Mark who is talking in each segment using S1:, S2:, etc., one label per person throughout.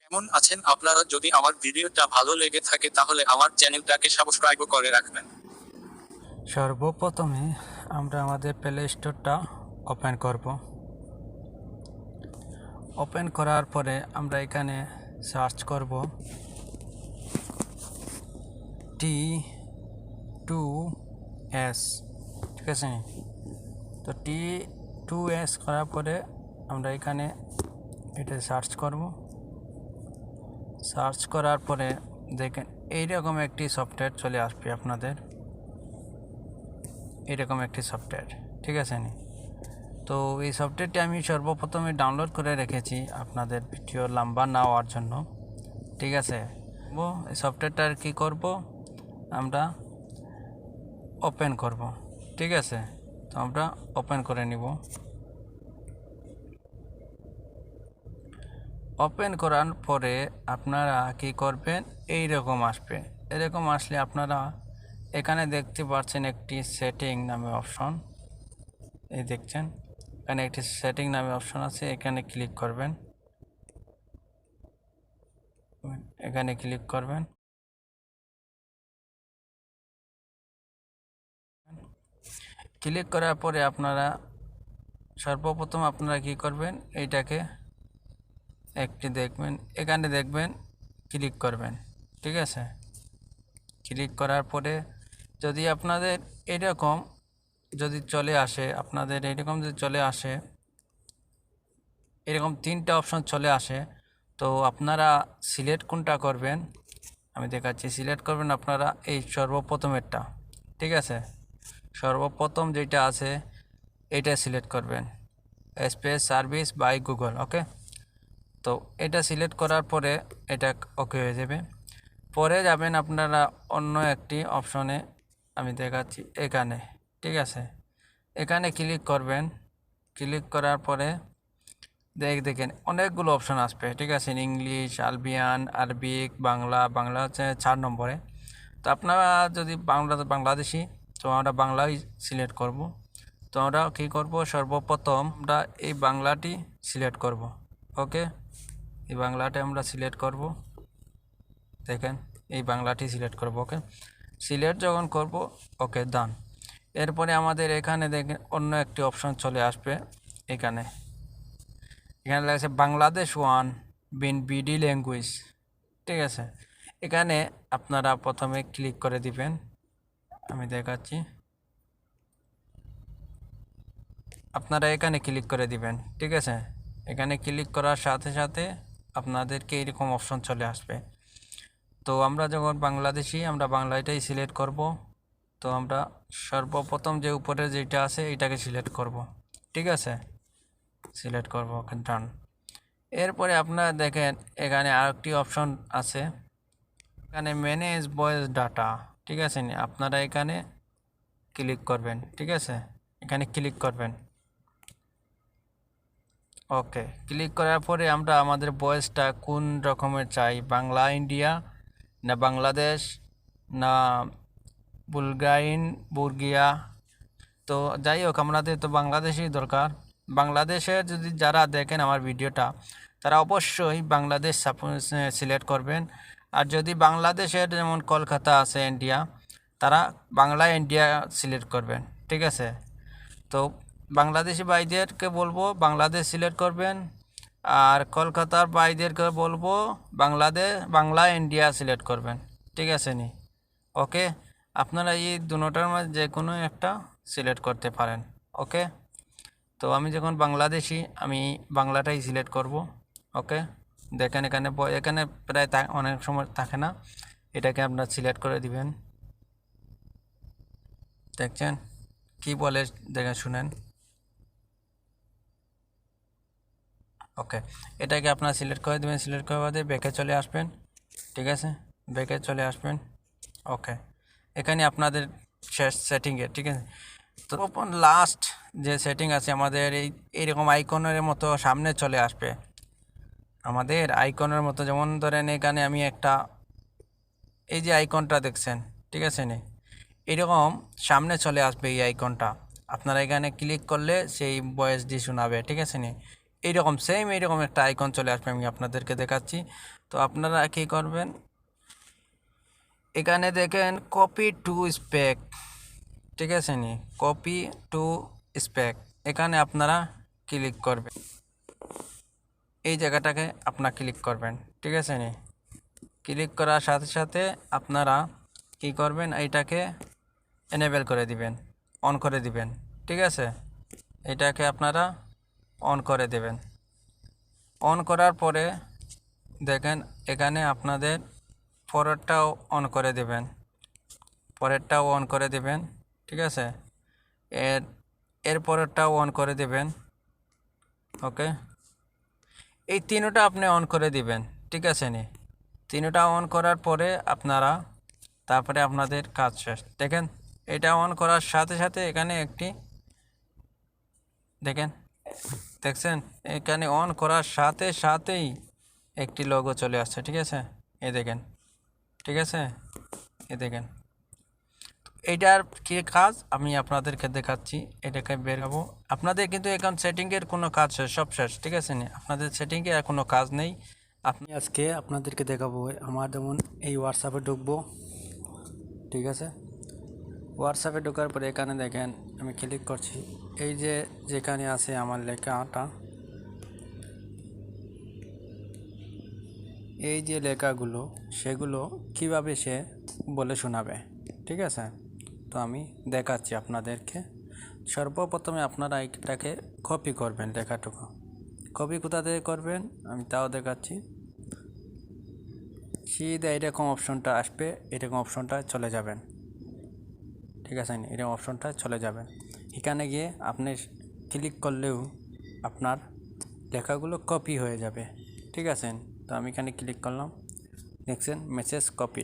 S1: কেমন আছেন আপনারা? যদি আমার ভিডিওটা ভালো লেগে থাকে তাহলে আমার চ্যানেলটাকে সাবস্ক্রাইব করে রাখবেন।
S2: সর্বপ্রথমে আমরা আমাদের প্লে স্টোরটা ওপেন করব। ওপেন করার পরে আমরা এখানে সার্চ করব T2S, ঠিক আছে। তো T2S করার পরে আমরা এখানে এটা সার্চ করব। সার্চ করার পরে দেখেন এইরকম একটি সফটওয়্যার চলে আসবে আপনাদের, এরকম একটি সফটওয়্যার, ঠিক আছে নি। তো এই সফটওয়্যারটি আমি সর্বপ্রথমে ডাউনলোড করে রেখেছি আপনাদের ভিডিও লম্বা না হওয়ার জন্য, ঠিক আছে। এই সফটওয়্যারটার কি করব, আমরা ওপেন করব, ঠিক আছে। তো আমরা ওপেন করে নিব। ওপেন করার পরে আপনারা কি করবেন, এই রকম আসবে। এরকম আসলে আপনারা এখানে দেখতে পাচ্ছেন একটি সেটিং নামে অপশন, এই দেখছেন এখানে একটি সেটিং নামে অপশন আছে, এখানে ক্লিক করবেন। এখানে ক্লিক করবেন। ক্লিক করার পরে আপনারা সর্বপ্রথম আপনারা কি করবেন, এইটাকে একটি দেখবেন, এখানে দেখবেন, ক্লিক করবেন, ঠিক আছে। ক্লিক করার পরে যদি আপনাদের এরকম যদি চলে আসে, আপনাদের এরকম যদি চলে আসে, এরকম তিনটা অপশন চলে আসে, তো আপনারা সিলেক্ট কোনটা করবেন আমি দেখাচ্ছি। সিলেক্ট করবেন আপনারা এই সর্বপ্রথমেরটা, ঠিক আছে। সর্বপ্রথম যেটা আছে এটা সিলেক্ট করবেন, স্পেস সার্ভিস বাই গুগল, ওকে। তো এটা সিলেক্ট করার পরে এটা ওকে হয়ে যাবে। পরে যাবেন আপনারা অন্য একটি অপশনে, আমি দেখাচ্ছি এখানে, ঠিক আছে। এখানে ক্লিক করবেন। ক্লিক করার পরে দেখেন অনেকগুলো অপশন আসবে, ঠিক আছে। English, Arabian, Arabic, Bangla. Bangla হচ্ছে 4 নম্বরে। তো আপনারা যদি বাংলাদেশি, তো আমরা বাংলাই সিলেক্ট করব। তো আমরা কী করব, সর্বপ্রথম আমরা এই বাংলাটি সিলেক্ট করব, ওকে। এই বাংলাটি আমরা সিলেক্ট করব, দেখেন এই বাংলাটি সিলেক্ট করব, ওকে। সিলেক্ট যখন করব, ওকে ডান। এরপরে আমাদের এখানে দেখেন অন্য একটি অপশন চলে আসবে, এখানে লেগেছে বাংলাদেশ 1 বিন বিডি ল্যাঙ্গুয়েজ, ঠিক আছে। এখানে আপনারা প্রথমে ক্লিক করে দিবেন, আমি দেখাচ্ছি। আপনারা এখানে ক্লিক করে দিবেন, ঠিক আছে। এখানে ক্লিক করার সাথে সাথে আপনাদেরকে এরকম অপশন চলে আসবে। তো আমরা যখন বাংলাদেশি, আমরা বাংলাটাই সিলেক্ট করব। তো আমরা সর্বপ্রথম যে উপরে যেটা আছে এটাকে সিলেক্ট করব, ঠিক আছে। সিলেক্ট করব, ওকে ডান। এরপরে আপনারা দেখেন এখানে আরেকটি অপশন আছে, এখানে ম্যানেজ ভয়েস ডাটা, ঠিক আছে। আপনারা এখানে ক্লিক করবেন, ঠিক আছে। এখানে ক্লিক করবেন, ওকে। ক্লিক করার পরে আমরা আমাদের ভয়েসটা কোন রকমের চাই, বাংলা ইন্ডিয়া না বাংলাদেশ না বুলগিয়া। তো যাই হোক, আমাদের তো বাংলাদেশই দরকার। বাংলাদেশের যদি যারা দেখেন আমার ভিডিওটা, তারা অবশ্যই বাংলাদেশ সিলেক্ট করবেন। আর যদি বাংলাদেশের যেমন কলকাতা আছে ইন্ডিয়া, তারা বাংলা ইন্ডিয়া সিলেক্ট করবেন, ঠিক আছে। তো বাংলাদেশি ভাইদেরকে বলবো বাংলাদেশ সিলেক্ট করবেন, আর কলকাতার ভাইদেরকে বলবো বাংলা ইন্ডিয়া সিলেক্ট করবেন, ঠিক আছে নি, ওকে। আপনারা এই দুটোটার মধ্যে যে কোনো একটা সিলেক্ট করতে পারেন, ওকে। তো আমি যখন বাংলাদেশি, আমি বাংলাটাই সিলেক্ট করব, ওকে। দেখেন এখানে এখানে প্রায় অনেক সময় থাকে না, এটাকে আপনারা সিলেক্ট করে দিবেন। দেখছেন কি বলে, দেখে শুনেন, ওকে। এটাকে আপনারা সিলেক্ট করে দেবেন। সিলেক্ট করে দিয়ে ব্যাকে চলে আসবেন, ঠিক আছে। ব্যাকে চলে আসবেন, ওকে। এখানে আপনাদের শেষ সেটিংয়ে, ঠিক আছে। তো লাস্ট যে সেটিং আছে আমাদের এইরকম আইকনের মতো সামনে চলে আসবে, আমাদের আইকনের মতো। যেমন ধরেন এখানে আমি একটা, এই যে আইকনটা দেখছেন, ঠিক আছে নি, এরকম সামনে চলে আসবে এই আইকনটা। আপনারা এখানে ক্লিক করলে সেই ভয়েসটি শোনাবে, ঠিক আছে নি। এইরকম সেম এইরকম একটা আইকন চলে আসবে, আমি আপনাদেরকে দেখাচ্ছি। তো আপনারা কী করবেন, এখানে দেখেন কপি টু স্পেক, ঠিক আছে নি, কপি টু স্পেক, এখানে আপনারা ক্লিক করবেন, এই জায়গাটাকে আপনারা ক্লিক করবেন, ঠিক আছে নি। ক্লিক করার সাথে সাথে আপনারা কি করবেন, এইটাকে এনেবেল করে দিবেন, অন করে দিবেন, ঠিক আছে। এটাকে আপনারা অন করে দেবেন। অন করার পরে দেখেন এখানে আপনাদের পরেরটাও অন করে দেবেন, পরেরটাও অন করে দেবেন, ঠিক আছে। এর পরেরটাও অন করে দেবেন, ওকে। এই তিনটা আপনি অন করে দিবেন, ঠিক আছে নি। তিনটা অন করার পরে আপনারা তারপরে আপনাদের কাজ শেষ। দেখেন এটা অন করার সাথে সাথে এখানে একটি দেখেন, দেখছেন এখানে অন করার সাথে সাথেই একটি লোগো চলে আসছে, ঠিক আছে। এই দেখেন, ঠিক আছে, এই দেখেন। এইটার কি কাজ আমি আপনাদেরকে দেখাচ্ছি, এটাকে বেরাবো। আপনাদের কিন্তু এখন সেটিংয়ের কোনো কাজ শেষ, সব শেষ, ঠিক আছে নি, আপনাদের সেটিংয়ে আর কোনো কাজ নেই। আপনি আজকে আপনাদেরকে দেখাবো আমার যেমন এই হোয়াটসঅ্যাপে ঢুকবো, ঠিক আছে। হোয়াটসঅ্যাপে ঢোকার পরে এখানে দেখেন আমি ক্লিক করছি, এই যে যেখানে আছে আমার লেখাটা, এই যে লেখাগুলো সেগুলো কিভাবে সে বলে শোনাবে, ঠিক আছে। তো আমি দেখাচ্ছি আপনাদেরকে। সর্বপ্রথমে আপনারা এটাকে কপি করবেন, লেখাটুকু কপি কোথা থেকে করবেন আমি তাও দেখাচ্ছি। সিধা এরকম অপশনটা আসবে, এরকম অপশনটা চলে যাবেন, ঠিক আছে, এরকম অপশনটা চলে যাবেন। এখানে গিয়ে আপনি ক্লিক করলেও আপনার লেখাগুলো কপি হয়ে যাবে, ঠিক আছে। তো আমি এখানে ক্লিক করলাম, দেখছেন মেসেজ কপি।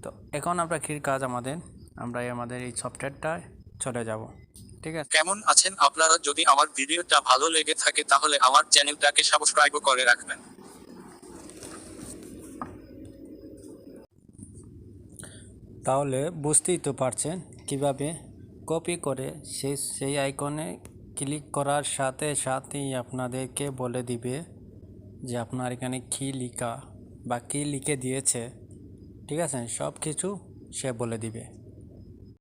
S2: তো এখন আমরা কী কাজ আমরা আমাদের এই সফটওয়্যারটা চলে যাব, ঠিক আছে।
S1: কেমন আছেন আপনারা? যদি আমার ভিডিওটা ভালো লেগে থাকে তাহলে আমার চ্যানেলটাকে সাবস্ক্রাইব করে রাখবেন।
S2: তাহলে বুঝতেই তো পারছেন কিভাবে কপি করে সেই আইকনে ক্লিক করার সাথে সাথেই আপনাদেরকে বলে দিবে যে আপনার এখানে কী লেখা বা কী লিখে দিয়েছে, ঠিক আছে, সব কিছু সে বলে দিবে।